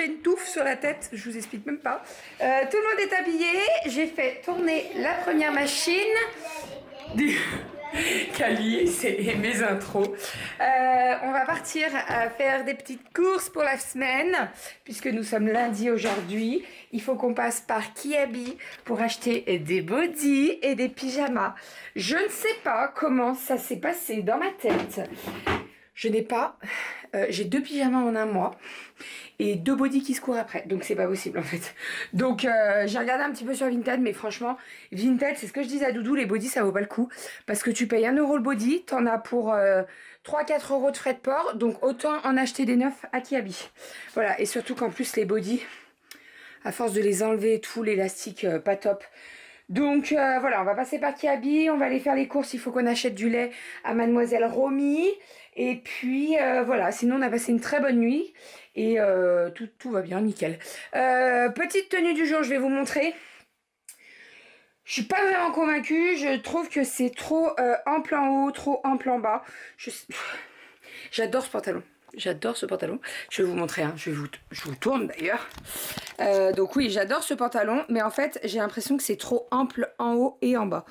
j'ai une touffe sur la tête, je vous explique même pas. Tout le monde est habillé, j'ai fait tourner la première machine du Cali, c'est mes intros. On va partir faire des petites courses pour la semaine, puisque nous sommes lundi aujourd'hui. Il faut qu'on passe par Kiabi pour acheter des bodys et des pyjamas. Je ne sais pas comment ça s'est passé dans ma tête. Je n'ai pas... j'ai 2 pyjamas en un mois et 2 bodys qui se courent après. Donc c'est pas possible en fait. Donc j'ai regardé un petit peu sur Vinted, mais franchement, Vinted, c'est ce que je disais à Doudou, les bodys ça vaut pas le coup. Parce que tu payes 1 euro le body, t'en as pour 3-4 euros de frais de port. Donc autant en acheter des neufs à Kiabi. Voilà, et surtout qu'en plus les bodys, à force de les enlever et tout, l'élastique pas top. Donc voilà, on va passer par Kiabi, on va aller faire les courses, il faut qu'on achète du lait à Mademoiselle Romy. Et puis voilà, sinon on a passé une très bonne nuit et tout va bien, nickel. Petite tenue du jour, je vais vous montrer. Je suis pas vraiment convaincue, je trouve que c'est trop ample en haut, trop ample en bas. J'adore ce pantalon. J'adore ce pantalon. Je vais vous montrer, hein. Je vous tourne d'ailleurs. Donc oui, j'adore ce pantalon, mais en fait, j'ai l'impression que c'est trop ample en haut et en bas.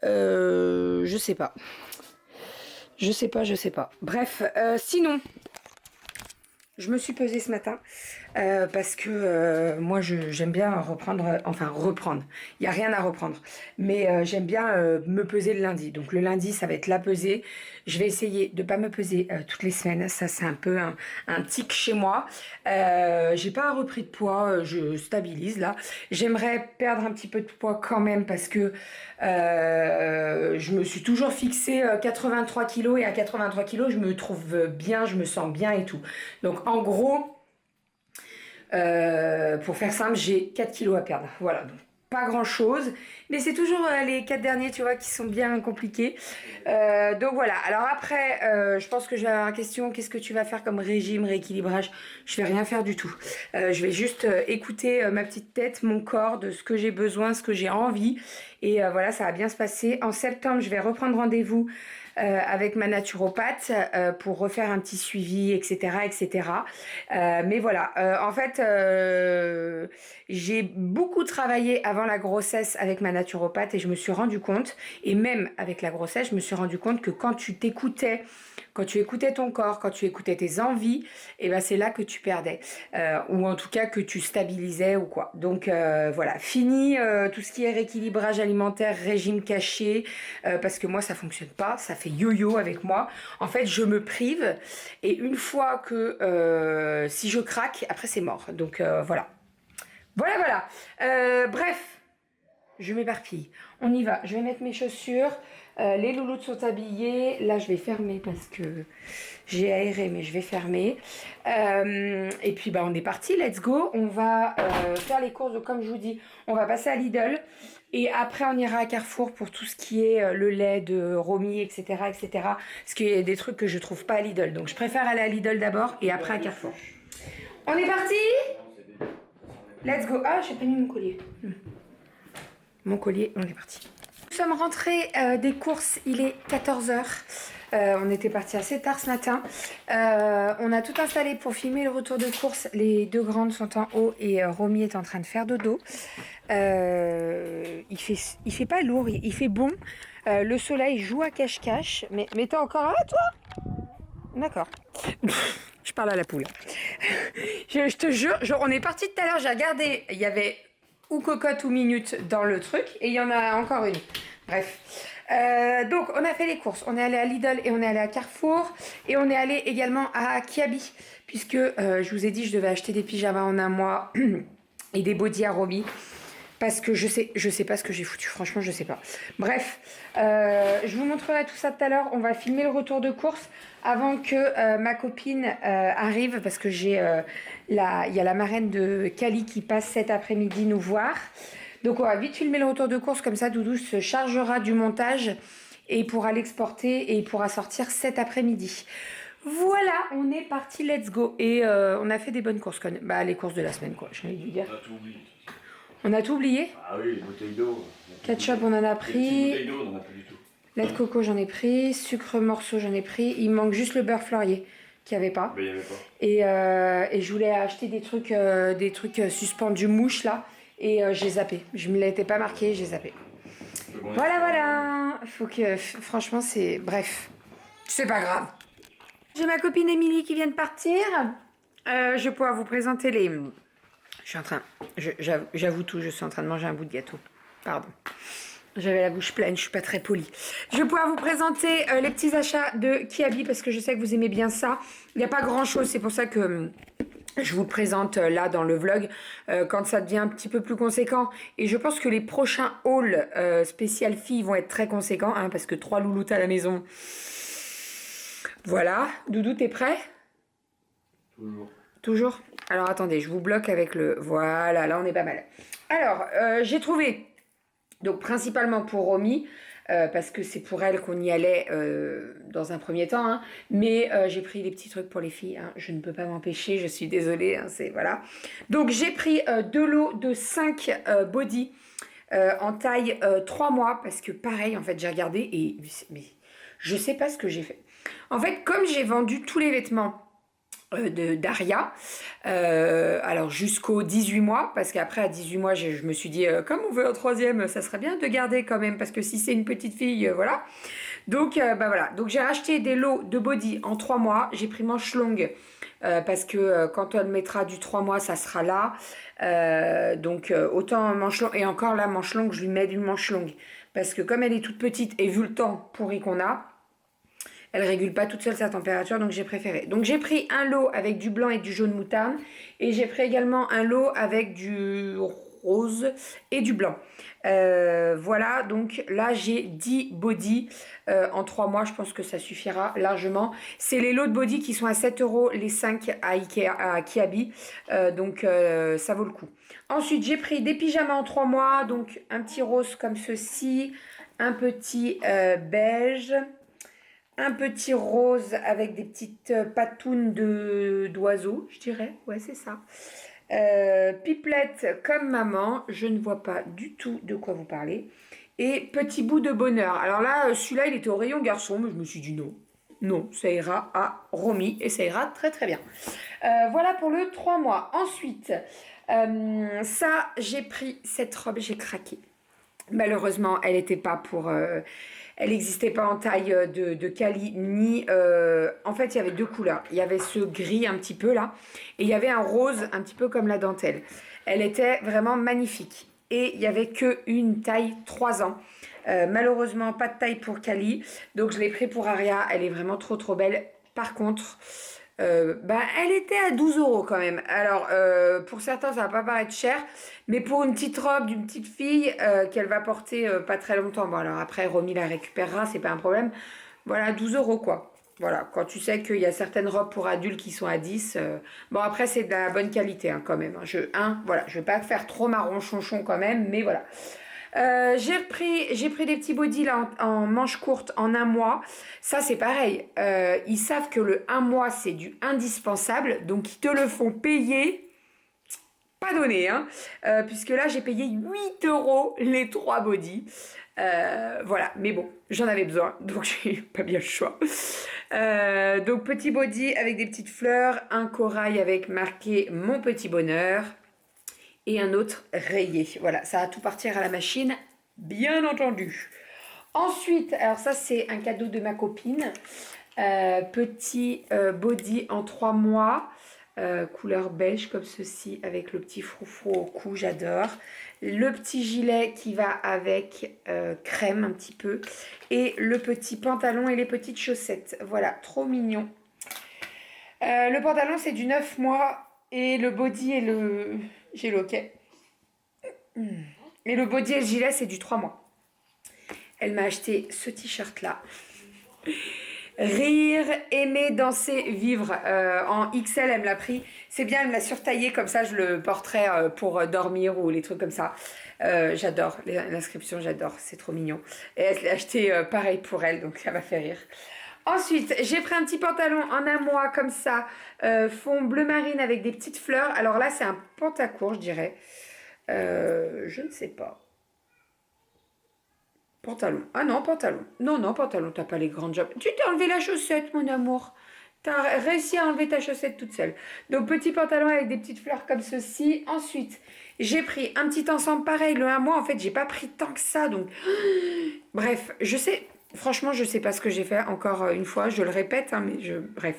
Je sais pas. Je sais pas. Bref, sinon, je me suis pesée ce matin parce que moi j'aime bien reprendre, il n'y a rien à reprendre, mais j'aime bien me peser le lundi. Donc le lundi ça va être la pesée. Je vais essayer de ne pas me peser toutes les semaines, ça c'est un peu un tic chez moi. J'ai pas repris de poids, je stabilise là. J'aimerais perdre un petit peu de poids quand même parce que je me suis toujours fixé 83 kilos et à 83 kilos je me trouve bien, je me sens bien et tout. Donc en gros, pour faire simple, j'ai 4 kilos à perdre. Voilà, donc pas grand chose, mais c'est toujours les 4 derniers, tu vois, qui sont bien compliqués. Donc voilà, alors après, je pense que je vais avoir la question, qu'est-ce que tu vas faire comme régime, rééquilibrage? Je vais rien faire du tout. Je vais juste écouter ma petite tête, mon corps, de ce que j'ai besoin, ce que j'ai envie. Et voilà, ça va bien se passer. En septembre, je vais reprendre rendez-vous avec ma naturopathe pour refaire un petit suivi, etc. etc. Mais voilà, en fait, j'ai beaucoup travaillé avant la grossesse avec ma naturopathe et je me suis rendu compte, et même avec la grossesse, je me suis rendu compte que quand tu t'écoutais, quand tu écoutais ton corps, quand tu écoutais tes envies, et ben c'est là que tu perdais, ou en tout cas que tu stabilisais ou quoi. Donc voilà, fini tout ce qui est rééquilibrage alimentaire, régime caché, parce que moi ça fonctionne pas, ça fait yo-yo avec moi. En fait, je me prive et une fois que si je craque, après c'est mort. Donc voilà. Voilà. Bref, je m'éparpille. On y va. Je vais mettre mes chaussures. Les louloutes sont habillées. Là, je vais fermer parce que j'ai aéré, mais je vais fermer. Et puis, bah, on est parti. Let's go. On va faire les courses. Donc, comme je vous dis, on va passer à Lidl. Et après, on ira à Carrefour pour tout ce qui est le lait de Romy, etc., etc. Parce qu'il y a des trucs que je trouve pas à Lidl. Donc, je préfère aller à Lidl d'abord et après à Carrefour. On est parti? Let's go. Ah, j'ai pas mis mon collier. Mon collier, on est parti. Nous sommes rentrés des courses, il est 14h. On était parti assez tard ce matin. On a tout installé pour filmer le retour de course. Les 2 grandes sont en haut et Romy est en train de faire dodo. Il fait pas lourd, il fait bon. Le soleil joue à cache-cache. Mais t'es encore là, toi? D'accord. Je parle à la poule. Je te jure, on est parti tout à l'heure, j'ai regardé, il y avait ou cocotte ou minute dans le truc et il y en a encore une. Bref. Donc on a fait les courses, on est allé à Lidl et on est allé à Carrefour et on est allé également à Kiabi puisque je vous ai dit je devais acheter des pyjamas en un mois et des bodys à Romy. Parce que je sais pas ce que j'ai foutu, franchement je sais pas. Bref, je vous montrerai tout ça tout à l'heure. On va filmer le retour de course avant que ma copine arrive. Parce que il y a la marraine de Cali qui passe cet après-midi nous voir. Donc on va vite filmer le retour de course, comme ça Doudou se chargera du montage et il pourra l'exporter et il pourra sortir cet après-midi. Voilà, on est parti, let's go. Et on a fait des bonnes courses, bah les courses de la semaine quoi, j'ai envie de dire. On a tout oublié. On a tout oublié? Ah oui, les bouteilles d'eau. Ketchup, on en a pris. Les bouteilles d'eau, on n'en a plus du tout. Lait de coco, j'en ai pris. Sucre morceau, j'en ai pris. Il manque juste le beurre Fleurier. qu'il n'y avait pas. Ben, il y avait pas. Et je voulais acheter des trucs suspendus mouches là. Et j'ai zappé. Je ne me l'étais pas marqué, j'ai zappé. Voilà, voilà. Faut que. Franchement, c'est. Bref. C'est pas grave. J'ai ma copine Émilie qui vient de partir. Je vais pouvoir vous présenter les. Je suis en train. J'avoue tout, je suis en train de manger un bout de gâteau. Pardon. J'avais la bouche pleine, je suis pas très polie. Je vais pouvoir vous présenter les petits achats de Kiabi parce que je sais que vous aimez bien ça. Il n'y a pas grand chose, c'est pour ça que je vous le présente là dans le vlog quand ça devient un petit peu plus conséquent. Et je pense que les prochains hauls spécial filles vont être très conséquents hein, parce que 3 louloutes à la maison. Voilà. Doudou, t'es prêt? Toujours. Toujours? Alors attendez, je vous bloque avec le... Voilà, là on est pas mal. Alors, j'ai trouvé... Donc principalement pour Romy, parce que c'est pour elle qu'on y allait dans un premier temps. Hein. Mais j'ai pris des petits trucs pour les filles. Hein. Je ne peux pas m'empêcher, je suis désolée. Hein, c'est, voilà. Donc j'ai pris 2 lots de 5 body en taille 3 mois. Parce que pareil, en fait, j'ai regardé et... Mais je sais pas ce que j'ai fait. En fait, comme j'ai vendu tous les vêtements d'Aria, alors jusqu'aux 18 mois, parce qu'après à 18 mois je me suis dit comme on veut un troisième ça serait bien de garder quand même parce que si c'est une petite fille voilà, donc bah voilà, donc j'ai racheté des lots de body en 3 mois, j'ai pris manche longue parce que quand on mettra du 3 mois ça sera là, donc autant manche longue, et encore là manche longue je lui mets d'une manche longue parce que comme elle est toute petite et vu le temps pourri qu'on a, elle régule pas toute seule sa température, donc j'ai préféré. Donc j'ai pris un lot avec du blanc et du jaune moutarde. Et j'ai pris également un lot avec du rose et du blanc. Voilà, donc là j'ai 10 body en 3 mois. Je pense que ça suffira largement. C'est les lots de body qui sont à 7 € les 5 à Ikea, à Kiabi. Donc ça vaut le coup. Ensuite, j'ai pris des pyjamas en 3 mois. Donc un petit rose comme ceci. Un petit beige. Un petit rose avec des petites patounes d'oiseaux, je dirais. Ouais, c'est ça. Pipelette comme maman. Je ne vois pas du tout de quoi vous parlez. Et petit bout de bonheur. Alors là, celui-là, il était au rayon garçon, mais je me suis dit non. Non, ça ira à Romy et ça ira très très bien. Voilà pour le 3 mois. Ensuite, ça, j'ai pris cette robe, j'ai craqué. Malheureusement, elle n'était pas pour... elle n'existait pas en taille de Cali, ni... en fait, il y avait 2 couleurs. Il y avait ce gris un petit peu là, et il y avait un rose un petit peu comme la dentelle. Elle était vraiment magnifique. Et il n'y avait qu'une taille 3 ans. Malheureusement, pas de taille pour Cali. Donc, je l'ai pris pour Aria. Elle est vraiment trop trop belle. Par contre... elle était à 12 € quand même. Alors, pour certains, ça va pas paraître cher, mais pour une petite robe d'une petite fille qu'elle va porter pas très longtemps, bon, alors après, Romy la récupérera, c'est pas un problème. Voilà, 12 € quoi. Voilà, quand tu sais qu'il y a certaines robes pour adultes qui sont à 10, bon, après, c'est de la bonne qualité hein, quand même. Voilà, je vais pas faire trop marron chonchon quand même, mais voilà. J'ai pris des petits bodys là en manches courtes en 1 mois. Ça c'est pareil. Ils savent que le 1 mois c'est du indispensable. Donc ils te le font payer. Pas donné hein. Puisque là j'ai payé 8 € les 3 bodys. Voilà. Mais bon, j'en avais besoin. Donc j'ai pas bien le choix. Donc petit body avec des petites fleurs. Un corail avec marqué mon petit bonheur. Et un autre rayé. Voilà, ça va tout partir à la machine, bien entendu. Ensuite, alors ça c'est un cadeau de ma copine. Petit body en 3 mois, couleur beige comme ceci, avec le petit froufrou au cou, j'adore. Le petit gilet qui va avec crème un petit peu. Et le petit pantalon et les petites chaussettes. Voilà, trop mignon. Le pantalon c'est du 9 mois et le body et le... J'ai le hockey. Et le body et le gilet, c'est du 3 mois. Elle m'a acheté ce t-shirt-là. Rire, aimer, danser, vivre. En XL, elle me l'a pris. C'est bien, elle me l'a surtaillé, comme ça je le porterai pour dormir ou les trucs comme ça. J'adore, l'inscription, j'adore, c'est trop mignon. Et elle l'a acheté pareil pour elle, donc ça m'a fait rire. Ensuite, j'ai pris un petit pantalon en 1 mois, comme ça, fond bleu marine avec des petites fleurs. Alors là, c'est un pantacourt, je dirais. Je ne sais pas. Pantalon. Ah non, pantalon. Non, non, pantalon, t'as pas les grandes jambes. Tu t'es enlevé la chaussette, mon amour. T'as réussi à enlever ta chaussette toute seule. Donc petit pantalon avec des petites fleurs comme ceci. Ensuite, j'ai pris un petit ensemble pareil, le 1 mois. En fait, j'ai pas pris tant que ça. Donc, bref, je sais... Franchement, je sais pas ce que j'ai fait encore une fois. Je le répète, hein, mais je... Bref.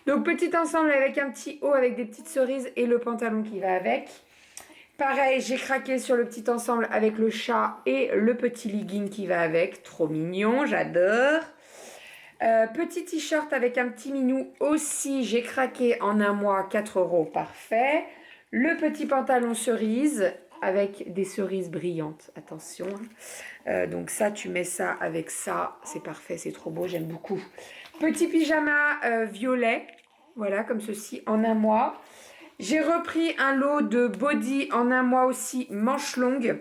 Donc petit ensemble avec un petit haut avec des petites cerises et le pantalon qui va avec. Pareil, j'ai craqué sur le petit ensemble avec le chat et le petit legging qui va avec. Trop mignon, j'adore. Petit t-shirt avec un petit minou aussi, j'ai craqué en 1 mois, 4 €, parfait. Le petit pantalon cerise avec des cerises brillantes, attention. Donc ça, tu mets ça avec ça, c'est parfait, c'est trop beau, j'aime beaucoup. Petit pyjama violet, voilà, comme ceci, en 1 mois. J'ai repris un lot de body en 1 mois aussi, manches longues.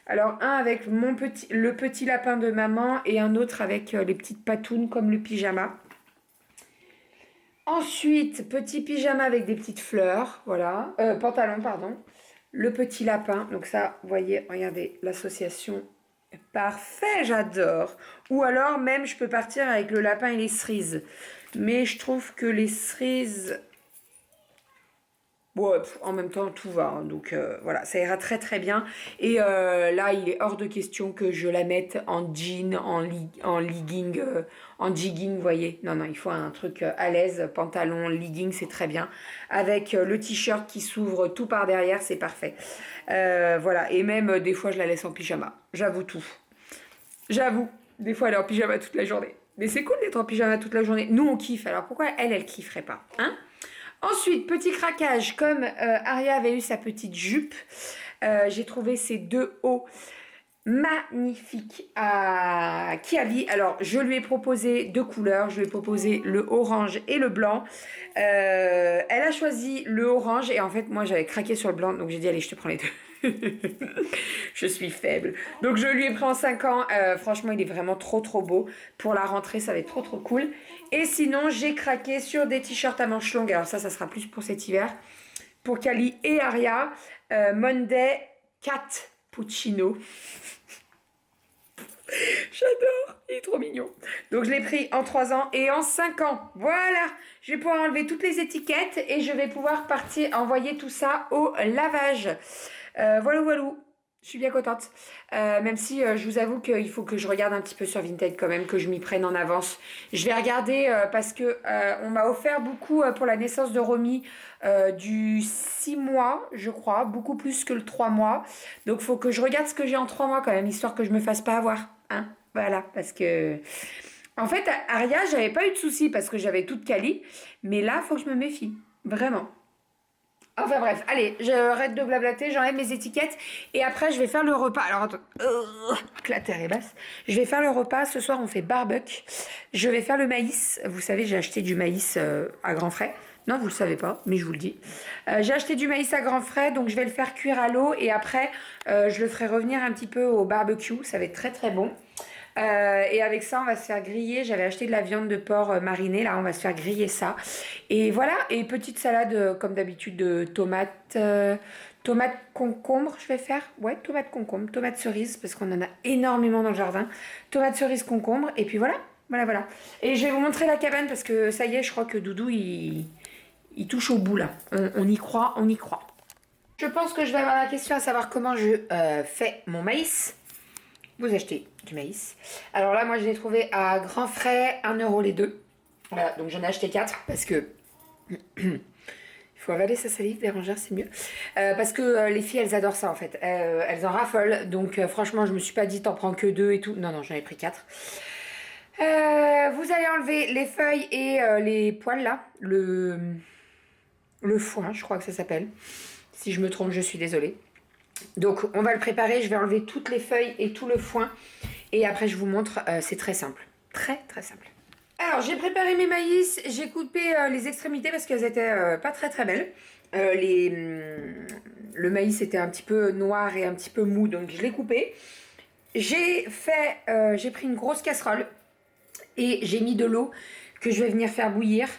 Alors, un avec le petit lapin de maman et un autre avec les petites patounes comme le pyjama. Ensuite, petit pyjama avec des petites fleurs, voilà. Pantalon, pardon. Le petit lapin, donc ça, vous voyez, regardez, l'association est parfait, j'adore. Ou alors, même, je peux partir avec le lapin et les cerises. Mais je trouve que les cerises... Bon, en même temps, tout va. Hein, donc voilà, ça ira très très bien. Et là, il est hors de question que je la mette en jean, en legging, en jigging, vous voyez. Non, non, il faut un truc à l'aise. Pantalon, legging, c'est très bien. Avec le t-shirt qui s'ouvre tout par derrière, c'est parfait. Voilà, et même des fois, je la laisse en pyjama. J'avoue tout. J'avoue, des fois, elle est en pyjama toute la journée. Mais c'est cool d'être en pyjama toute la journée. Nous, on kiffe. Alors pourquoi elle kifferait pas, hein? Ensuite, petit craquage, comme Aria avait eu sa petite jupe, j'ai trouvé ces 2 hauts magnifiques à Kiavi. Alors, je lui ai proposé 2 couleurs, je lui ai proposé le orange et le blanc. Elle a choisi le orange et en fait, moi, j'avais craqué sur le blanc, donc j'ai dit, allez, je te prends les 2. Je suis faible. Donc je lui ai pris en 5 ans. Franchement, il est vraiment trop trop beau. Pour la rentrée, ça va être trop trop cool. Et sinon, j'ai craqué sur des t-shirts à manches longues. Alors ça sera plus pour cet hiver. Pour Kali et Aria. Monday Cat Puccino. J'adore, il est trop mignon. Donc je l'ai pris en 3 ans et en 5 ans. Voilà, je vais pouvoir enlever toutes les étiquettes et je vais pouvoir partir envoyer tout ça au lavage. Voilà, voilà. Je suis bien contente. Même si je vous avoue qu'il faut que je regarde un petit peu sur Vinted quand même, que je m'y prenne en avance. Je vais regarder parce que on m'a offert beaucoup pour la naissance de Romy du 6 mois, je crois, beaucoup plus que le 3 mois. Donc il faut que je regarde ce que j'ai en 3 mois quand même, histoire que je me fasse pas avoir. Hein, voilà, parce que... En fait, Aria, j'avais pas eu de soucis parce que j'avais toute Cali. Mais là, il faut que je me méfie. Vraiment. Enfin bref, allez, j'arrête de blablater, j'enlève mes étiquettes et après je vais faire le repas. Alors attends, que la terre est basse. Je vais faire le repas, ce soir on fait barbecue. Je vais faire le maïs, vous savez j'ai acheté du maïs à grands frais. Non, vous le savez pas, mais je vous le dis. J'ai acheté du maïs à grands frais, donc je vais le faire cuire à l'eau et après je le ferai revenir un petit peu au barbecue. Ça va être très très bon. Et avec ça, on va se faire griller. J'avais acheté de la viande de porc marinée. Là, on va se faire griller ça. Et voilà. Et petite salade, comme d'habitude, de tomates. Tomates concombre, je vais faire. Ouais, tomates concombre. Tomates cerises, parce qu'on en a énormément dans le jardin. Tomates cerises concombre. Et puis voilà. Voilà, voilà. Et je vais vous montrer la cabane, parce que ça y est, je crois que Doudou, il touche au bout, là. On y croit, on y croit. Je pense que je vais avoir la question à savoir comment je fais mon maïs. Vous achetez du maïs. Alors là, moi, je l'ai trouvé à grands frais, 1 € les 2. Voilà, donc j'en ai acheté 4 parce que... Il faut avaler sa salive, Bérangère, c'est mieux. Parce que les filles, elles adorent ça, en fait. Elles en raffolent. Donc, franchement, je me suis pas dit, t'en prends que 2 et tout. Non, non, j'en ai pris 4. Vous allez enlever les feuilles et les poils, là. Le foin, je crois que ça s'appelle. Si je me trompe, je suis désolée. Donc on va le préparer, je vais enlever toutes les feuilles et tout le foin et après je vous montre, c'est très simple, très très simple. Alors j'ai préparé mes maïs, j'ai coupé les extrémités parce qu'elles étaient pas très très belles. Le maïs était un petit peu noir et un petit peu mou donc je l'ai coupé. J'ai pris une grosse casserole et j'ai mis de l'eau que je vais venir faire bouillir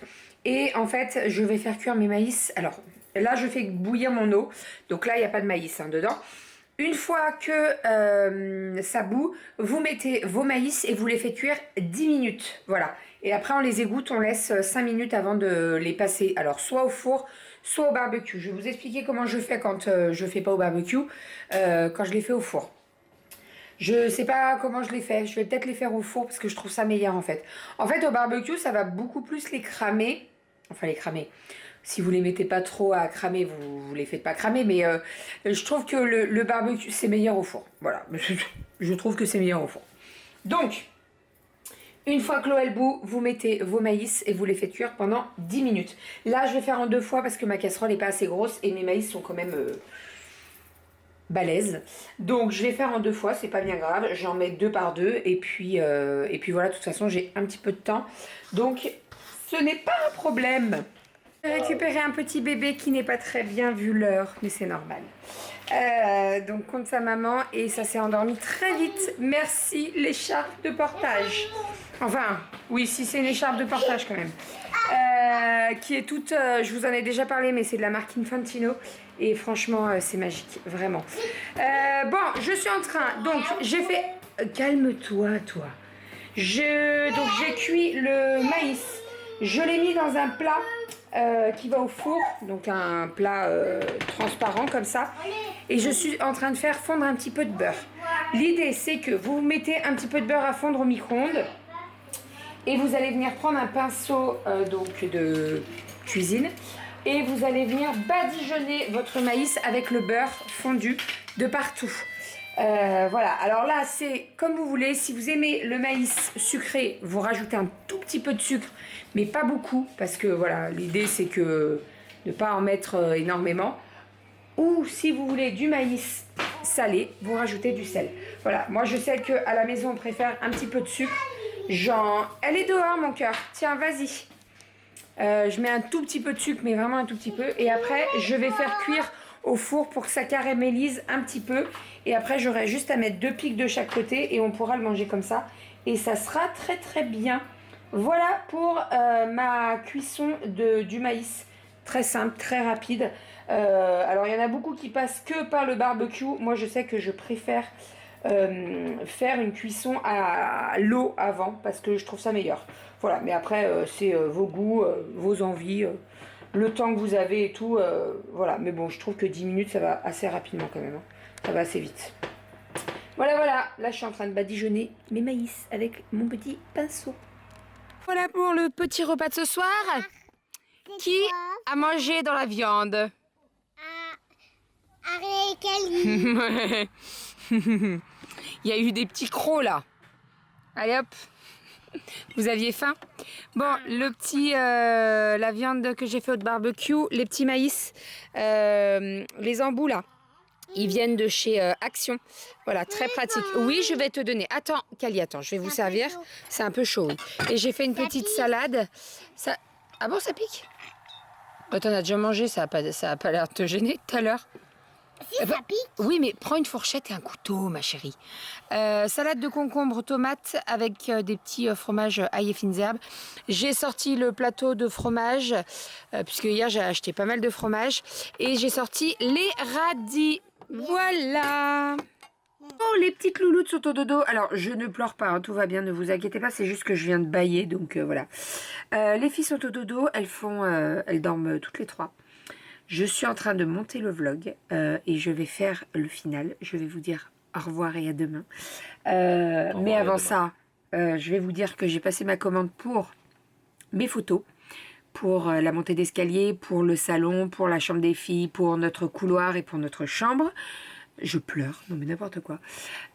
et en fait je vais faire cuire mes maïs. Alors là, je fais bouillir mon eau. Donc là, il n'y a pas de maïs dedans. Une fois que ça bout, vous mettez vos maïs et vous les faites cuire 10 minutes. Voilà. Et après, on les égoutte, on laisse 5 minutes avant de les passer. Alors, soit au four, soit au barbecue. Je vais vous expliquer comment je fais quand je fais pas au barbecue, quand je les fais au four. Je sais pas comment je les fais. Je vais peut-être les faire au four parce que je trouve ça meilleur en fait. En fait, au barbecue, ça va beaucoup plus les cramer. Enfin, les cramer. Si vous les mettez pas trop à cramer, vous les faites pas cramer. Mais je trouve que le barbecue, c'est meilleur au four. Voilà. Je trouve que c'est meilleur au four. Donc, une fois que l'eau est bout, vous mettez vos maïs et vous les faites cuire pendant 10 minutes. Là, je vais faire en 2 fois parce que ma casserole n'est pas assez grosse et mes maïs sont quand même balèzes. Donc, je vais faire en 2 fois, c'est pas bien grave. J'en mets 2 par 2 et puis voilà, de toute façon, j'ai un petit peu de temps. Donc, ce n'est pas un problème. J'ai récupéré un petit bébé qui n'est pas très bien vu l'heure, mais c'est normal. Donc contre sa maman et ça s'est endormi très vite. Merci l'écharpe de portage. Enfin, oui, si c'est une écharpe de portage quand même. Qui est toute, je vous en ai déjà parlé, mais c'est de la marque Infantino. Et franchement, c'est magique, vraiment. Bon, je suis en train, donc j'ai fait... Calme-toi, toi. Donc j'ai cuit le maïs. Je l'ai mis dans un plat qui va au four, donc un plat transparent comme ça. Et je suis en train de faire fondre un petit peu de beurre. L'idée, c'est que vous mettez un petit peu de beurre à fondre au micro-ondes et vous allez venir prendre un pinceau donc de cuisine et vous allez venir badigeonner votre maïs avec le beurre fondu de partout. Voilà, alors là c'est comme vous voulez. Si vous aimez le maïs sucré, vous rajoutez un tout petit peu de sucre, mais pas beaucoup, parce que voilà, l'idée c'est que ne pas en mettre énormément. Ou si vous voulez du maïs salé, vous rajoutez du sel. Voilà, moi je sais qu'à la maison on préfère un petit peu de sucre. Genre, elle est dehors mon cœur, tiens vas-y. Je mets un tout petit peu de sucre, mais vraiment un tout petit peu. Et après je vais faire cuire au four pour que ça caramélise un petit peu. Et après j'aurai juste à mettre 2 pics de chaque côté et on pourra le manger comme ça. Et ça sera très très bien. Voilà pour ma cuisson du maïs. Très simple, très rapide. Alors il y en a beaucoup qui passent que par le barbecue. Moi je sais que je préfère faire une cuisson à l'eau avant parce que je trouve ça meilleur. Voilà, mais après c'est vos goûts, vos envies, le temps que vous avez et tout. Voilà, mais bon, je trouve que 10 minutes ça va assez rapidement quand même. Hein. Ça va assez vite. Voilà, voilà. Là je suis en train de badigeonner mes maïs avec mon petit pinceau. Voilà pour le petit repas de ce soir. Qui a mangé dans la viande? Il y a eu des petits crocs là. Allez hop. Vous aviez faim? Bon, la viande que j'ai fait au barbecue, les petits maïs, les embouts là, ils viennent de chez Action. Voilà, très pratique. Oui, je vais te donner. Attends, Kali, attends, je vais vous servir. C'est un peu chaud. Oui. Et j'ai fait une petite salade. Ça... Ah bon, ça pique? T'en as déjà mangé, ça a pas l'air de te gêner tout à l'heure. Si ça pique. Oui, mais prends une fourchette et un couteau, ma chérie. Salade de concombre, tomates avec des petits fromages ail et fines herbes. J'ai sorti le plateau de fromage, puisque hier j'ai acheté pas mal de fromage. Et j'ai sorti les radis. Voilà. Oh, les petites louloutes sont au dodo. Alors, je ne pleure pas, hein, tout va bien, ne vous inquiétez pas. C'est juste que je viens de bâiller, donc voilà. Les filles sont au dodo, elles dorment toutes les 3. Je suis en train de monter le vlog et je vais faire le final. Je vais vous dire au revoir et à demain. Mais avant ça, je vais vous dire que j'ai passé ma commande pour mes photos, pour la montée d'escalier, pour le salon, pour la chambre des filles, pour notre couloir et pour notre chambre. Je pleure, non mais n'importe quoi.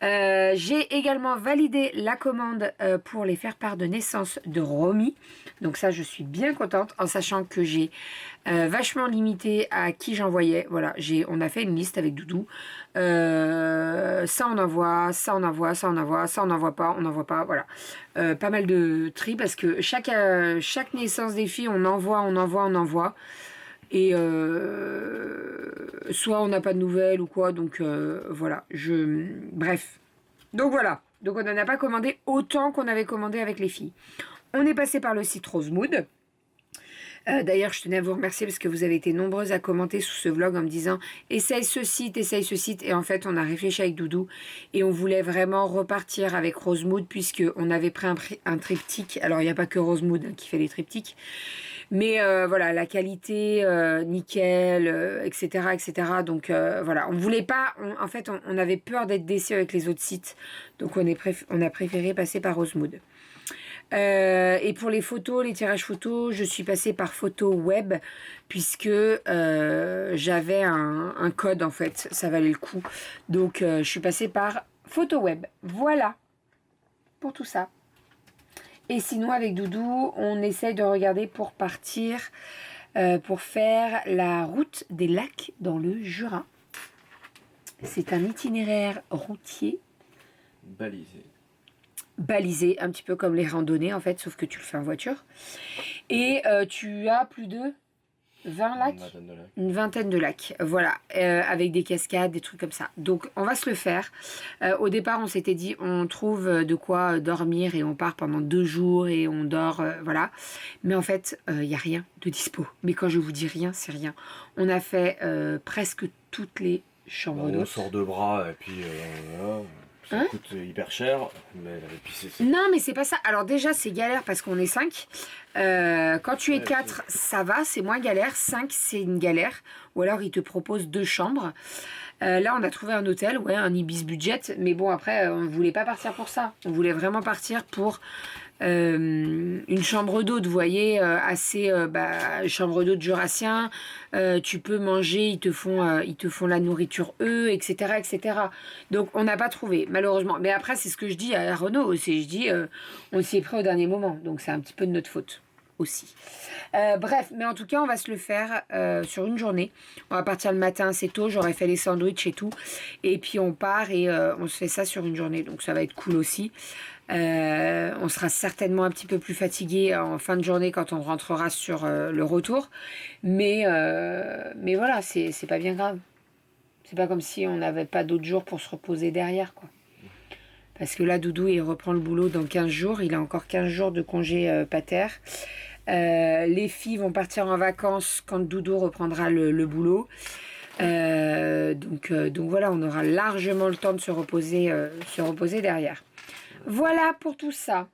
J'ai également validé la commande pour les faire-part de naissance de Romy. Donc ça, je suis bien contente en sachant que j'ai vachement limité à qui j'envoyais. Voilà, on a fait une liste avec Doudou. Ça on envoie, ça on envoie, ça on envoie, ça on n'envoie pas, on n'envoie pas. Voilà, pas mal de tri parce que chaque naissance des filles, on envoie. Et soit on n'a pas de nouvelles ou quoi, donc voilà, bref. Donc voilà, donc on n'en a pas commandé autant qu'on avait commandé avec les filles. On est passé par le site Rosemood. D'ailleurs, je tenais à vous remercier parce que vous avez été nombreuses à commenter sous ce vlog en me disant « Essaye ce site, essaye ce site ». Et en fait, on a réfléchi avec Doudou et on voulait vraiment repartir avec Rosemood puisqu'on avait pris un triptyque. Alors, il n'y a pas que Rosemood qui fait les triptyques. Mais voilà, la qualité, nickel, etc., etc. Donc voilà, on voulait pas... en fait, on avait peur d'être déçus avec les autres sites. Donc on a préféré passer par Rosemood. Et pour les photos, les tirages photos, je suis passée par photo web puisque j'avais un code en fait, ça valait le coup. Donc je suis passée par photo web. Voilà pour tout ça. Et sinon avec Doudou, on essaye de regarder pour partir, pour faire la route des lacs dans le Jura. C'est un itinéraire routier. Balisé, un petit peu comme les randonnées en fait, sauf que tu le fais en voiture. Et tu as plus de 20 lacs, une vingtaine de lacs, voilà, avec des cascades, des trucs comme ça. Donc on va se le faire. Au départ on s'était dit on trouve de quoi dormir et on part pendant 2 jours et on dort, voilà. Mais en fait il n'y a rien de dispo. Mais quand je vous dis rien, c'est rien. On a fait presque toutes les chambres d'hôtes. On sort de bras et puis voilà. Ça coûte hyper cher, mais puis c'est... Non, mais c'est pas ça. Alors déjà, c'est galère parce qu'on est 5. Quand tu es 4, ça va, c'est moins galère. 5, c'est une galère. Ou alors, ils te proposent 2 chambres. Là, on a trouvé un hôtel, ouais, un Ibis budget. Mais bon, après, on ne voulait pas partir pour ça. On voulait vraiment partir pour une chambre d'hôte, vous voyez, assez chambre d'hôte jurassien. Tu peux manger, ils te font la nourriture eux, etc., etc. Donc on n'a pas trouvé malheureusement. Mais après c'est ce que je dis à Renaud aussi. Je dis on s'y est pris au dernier moment, donc c'est un petit peu de notre faute aussi. Bref, mais en tout cas on va se le faire sur une journée. On va partir le matin assez tôt. J'aurais fait les sandwichs et tout, et puis on part et on se fait ça sur une journée. Donc ça va être cool aussi. On sera certainement un petit peu plus fatigué en fin de journée quand on rentrera sur le retour. Mais voilà, c'est pas bien grave. C'est pas comme si on n'avait pas d'autres jours pour se reposer derrière, quoi. Parce que là, Doudou, il reprend le boulot dans 15 jours. Il a encore 15 jours de congé pater. Les filles vont partir en vacances quand Doudou reprendra le boulot. Donc voilà, on aura largement le temps de se reposer derrière. Voilà pour tout ça.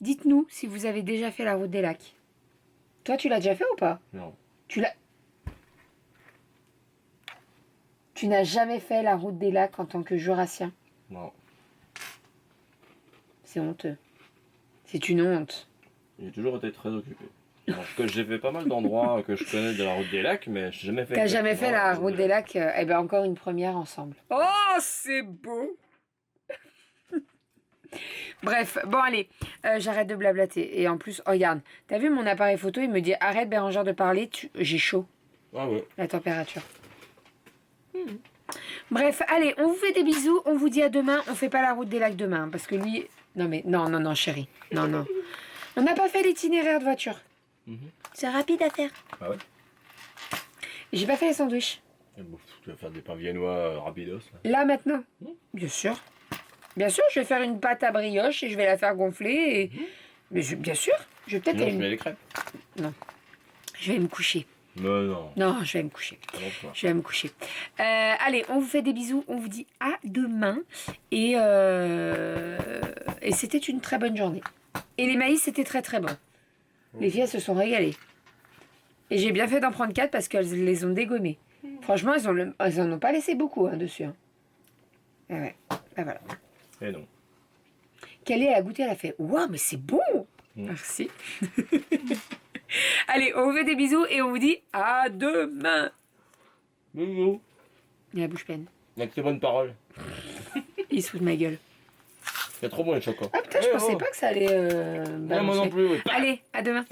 Dites-nous si vous avez déjà fait la route des lacs. Toi, tu l'as déjà fait ou pas? Non. Tu n'as jamais fait la route des lacs en tant que jurassien? Non. C'est honteux. C'est une honte. J'ai toujours été très occupé. Parce que j'ai fait pas mal d'endroits que je connais de la route des lacs, mais je n'ai jamais fait... T'as jamais fait la route des lacs? Eh ben encore une première ensemble. Oh, c'est beau. Bref, bon allez, j'arrête de blablater. Et en plus, oh, regarde, t'as vu mon appareil photo, il me dit arrête Bérangère de parler, j'ai chaud. Ah ouais. La température. Bref, allez, on vous fait des bisous, on vous dit à demain, on fait pas la route des lacs demain, parce que lui... Non, chérie, non. On n'a pas fait l'itinéraire de voiture. C'est rapide à faire. Ah ouais. Et j'ai pas fait les sandwichs. Bon, tu vas faire des pains viennois rapidos. Là maintenant. Bien sûr. Bien sûr, je vais faire une pâte à brioche et je vais la faire gonfler. Mais bien sûr, je vais peut-être... Non, je mets les crêpes. Non, je vais me coucher. Non. Non, je vais me coucher. Je vais me coucher. Allez, on vous fait des bisous. On vous dit à demain. Et c'était une très bonne journée. Et les maïs, c'était très très bon. Les filles, elles se sont régalées. Et j'ai bien fait d'en prendre 4 parce qu'elles les ont dégommés. Franchement, elles en ont pas laissé beaucoup dessus. Ah ouais, ben voilà. Et non. Kelly, elle a goûté, elle a fait « Waouh, mais c'est bon !» Merci. Allez, on vous fait des bisous et on vous dit à demain. Bisous. Il a la bouche pleine. Avec tes bonnes paroles. Il se fout de ma gueule. C'est trop bon les chocolats. Ah putain, je pensais pas que ça allait Non, moi non plus. Oui. Allez, à demain.